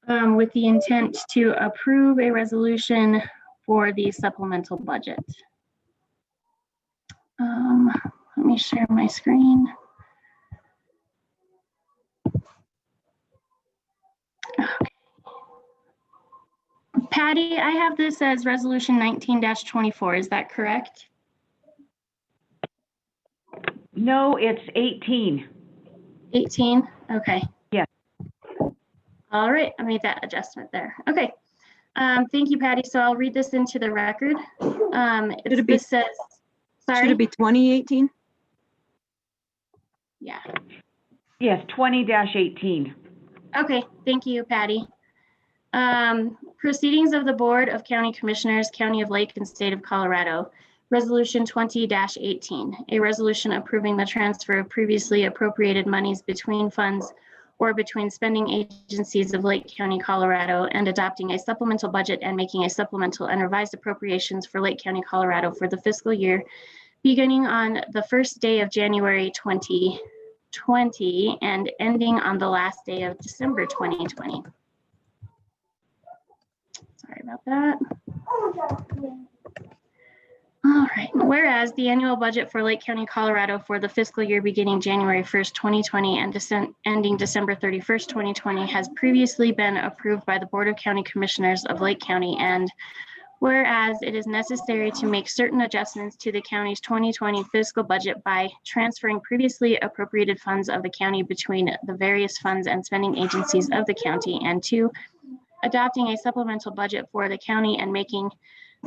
with the intent to approve a resolution for the supplemental budget. Let me share my screen. Okay. Patty, I have this as resolution 19-24. Is that correct? No, it's 18. 18? Okay. Yeah. All right, I made that adjustment there. Okay. Thank you, Patty. So I'll read this into the record. This says, sorry? Should it be 2018? Yeah. Yes, 20-18. Okay, thank you, Patty. Proceedings of the Board of County Commissioners, County of Lake and State of Colorado. Resolution 20-18, a resolution approving the transfer of previously appropriated monies between funds or between spending agencies of Lake County, Colorado, and adopting a supplemental budget and making a supplemental and revised appropriations for Lake County, Colorado for the fiscal year beginning on the first day of January 2020 and ending on the last day of December 2020. Sorry about that. All right, whereas the annual budget for Lake County, Colorado for the fiscal year beginning January 1st, 2020 and ending December 31st, 2020 has previously been approved by the Board of County Commissioners of Lake County, and whereas it is necessary to make certain adjustments to the county's 2020 fiscal budget by transferring previously appropriated funds of the county between the various funds and spending agencies of the county, and two, adopting a supplemental budget for the county and making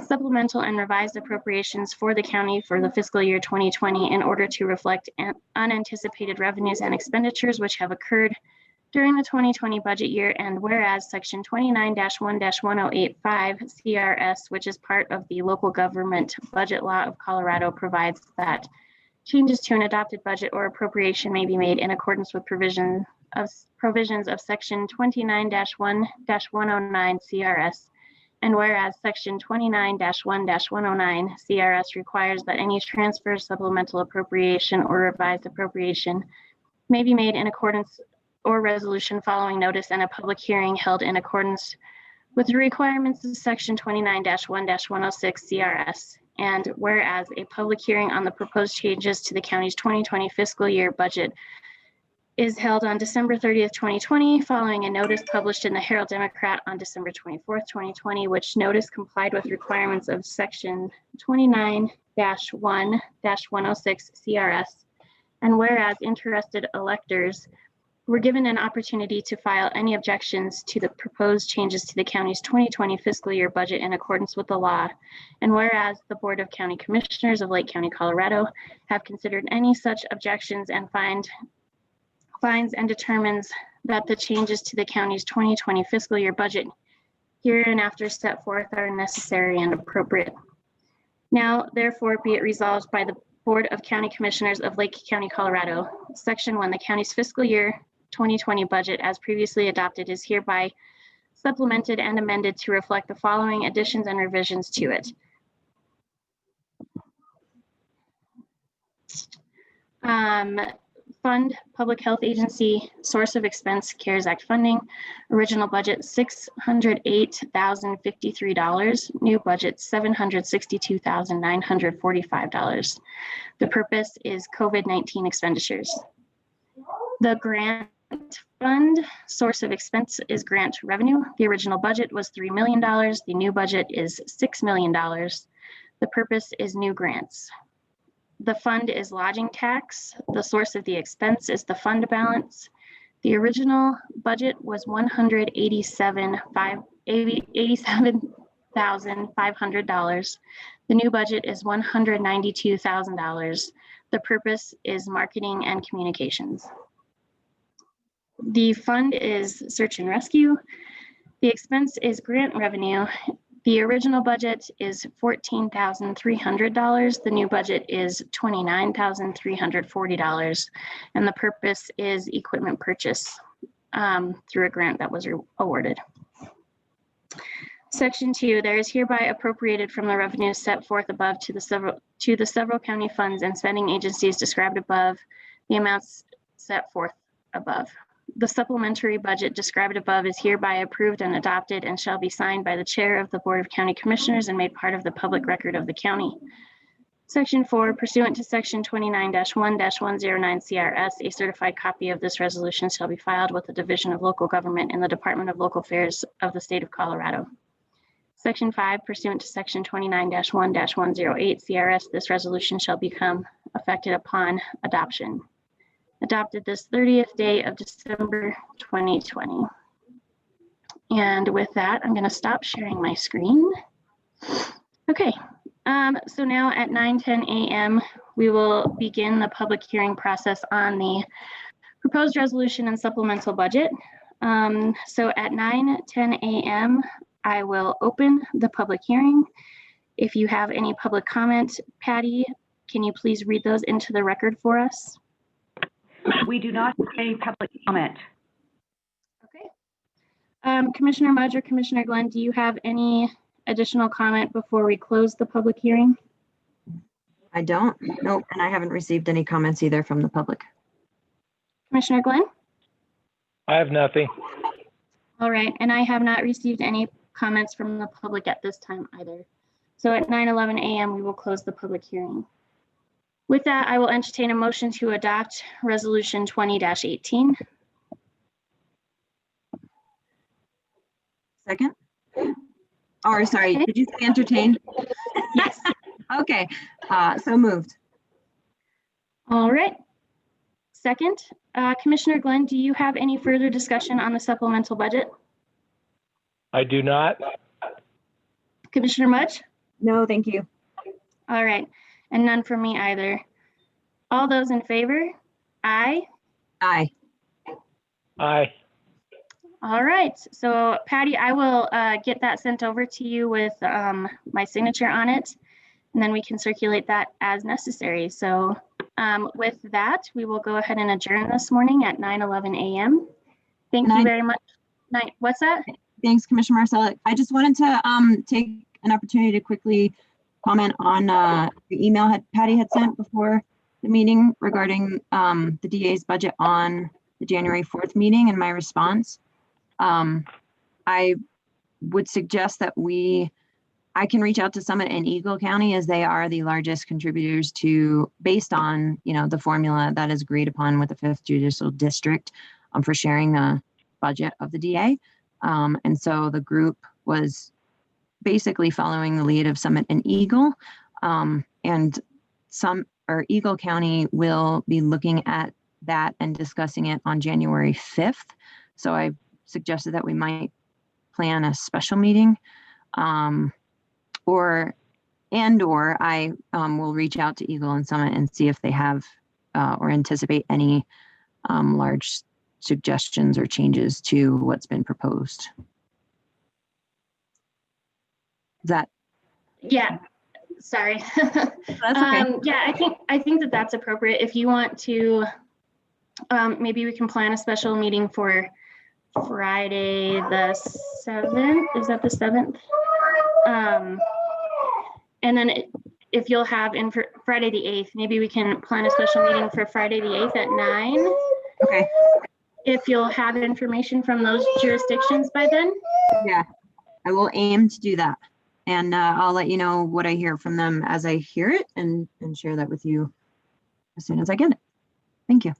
supplemental and revised appropriations for the county for the fiscal year 2020 in order to reflect unanticipated revenues and expenditures which have occurred during the 2020 budget year, and whereas section 29-1-1085 CRS, which is part of the local government budget law of Colorado, provides that changes to an adopted budget or appropriation may be made in accordance with provisions of section 29-1-109 CRS. And whereas section 29-1-109 CRS requires that any transfer, supplemental appropriation, or revised appropriation may be made in accordance or resolution following notice and a public hearing held in accordance with the requirements of section 29-1-106 CRS. And whereas a public hearing on the proposed changes to the county's 2020 fiscal year budget is held on December 30th, 2020, following a notice published in the Herald Democrat on December 24th, 2020, which notice complied with requirements of section 29-1-106 CRS. And whereas interested electors were given an opportunity to file any objections to the proposed changes to the county's 2020 fiscal year budget in accordance with the law. And whereas the Board of County Commissioners of Lake County, Colorado have considered any such objections and finds and determines that the changes to the county's 2020 fiscal year budget hereinafter set forth are necessary and appropriate. Now, therefore, be it resolved by the Board of County Commissioners of Lake County, Colorado, Section 1, the county's fiscal year 2020 budget as previously adopted is hereby supplemented and amended to reflect the following additions and revisions to it. Fund, Public Health Agency, source of expense, CARES Act funding, original budget $608,053, new budget $762,945. The purpose is COVID-19 expenditures. The grant fund, source of expense is grant revenue. The original budget was $3 million. The new budget is $6 million. The purpose is new grants. The fund is lodging tax. The source of the expense is the fund balance. The original budget was $187,500. The new budget is $192,000. The purpose is marketing and communications. The fund is search and rescue. The expense is grant revenue. The original budget is $14,300. The new budget is $29,340. And the purpose is equipment purchase through a grant that was awarded. Section 2, there is hereby appropriated from the revenues set forth above to the several county funds and spending agencies described above the amounts set forth above. The supplementary budget described above is hereby approved and adopted and shall be signed by the chair of the Board of County Commissioners and made part of the public record of the county. Section 4, pursuant to Section 29-1-109 CRS, a certified copy of this resolution shall be filed with the Division of Local Government in the Department of Local Affairs of the State of Colorado. Section 5, pursuant to Section 29-1-108 CRS, this resolution shall become effective upon adoption. Adopted this 30th day of December 2020. And with that, I'm going to stop sharing my screen. Okay. So now at 9:10 a.m., we will begin the public hearing process on the proposed resolution and supplemental budget. So at 9:10 a.m., I will open the public hearing. If you have any public comment, Patty, can you please read those into the record for us? We do not have any public comment. Okay. Commissioner Mudge or Commissioner Glenn, do you have any additional comment before we close the public hearing? I don't. Nope. And I haven't received any comments either from the public. Commissioner Glenn? I have nothing. All right. And I have not received any comments from the public at this time either. So at 9:11 a.m., we will close the public hearing. With that, I will entertain a motion to adopt Resolution 20-18. Second? Or sorry, Okay. did you say entertain? Yes. Okay, so moved. All right. Second, Commissioner Glenn, do you have any further discussion on the supplemental budget? I do not. Commissioner Mudge? No, thank you. All right. And none for me either. All those in favor? Aye. Aye. Aye. All right. So Patty, I will get that sent over to you with my signature on it, and then we can circulate that as necessary. So with that, we will go ahead and adjourn this morning at 9:11 a.m. Thank you very much. What's that? Thanks, Commissioner Marcella. I just wanted to take an opportunity to quickly comment on the email Patty had sent before the meeting regarding the DA's budget on the January 4th meeting and my response. I would suggest that I can reach out to Summit and Eagle County as they are the largest contributors to, based on, the formula that is agreed upon with the 5th Judicial District for sharing the budget of the DA. And so the group was basically following the lead of Summit and Eagle. And Eagle County will be looking at that and discussing it on January 5th. So I suggested that we might plan a special meeting, or I will reach out to Eagle and Summit and see if they have or anticipate any large suggestions or changes to what's been proposed. Is that? Yeah. Sorry. That's okay. Yeah, I think that that's appropriate. If you want to, maybe we can plan a special meeting for Friday the 7th. Is that the 7th? And then if you'll have for Friday the 8th, maybe we can plan a special meeting for Friday the 8th at 9. Okay. If you'll have information from those jurisdictions by then. Yeah, I will aim to do that. And I'll let you know what I hear from them as I hear it and share that with you as soon as I get it. Thank you.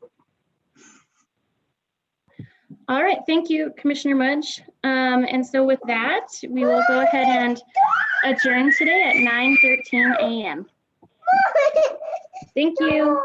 All right, thank you, Commissioner Mudge. And so with that, we will go ahead and adjourn today at 9:13 a.m. Thank you.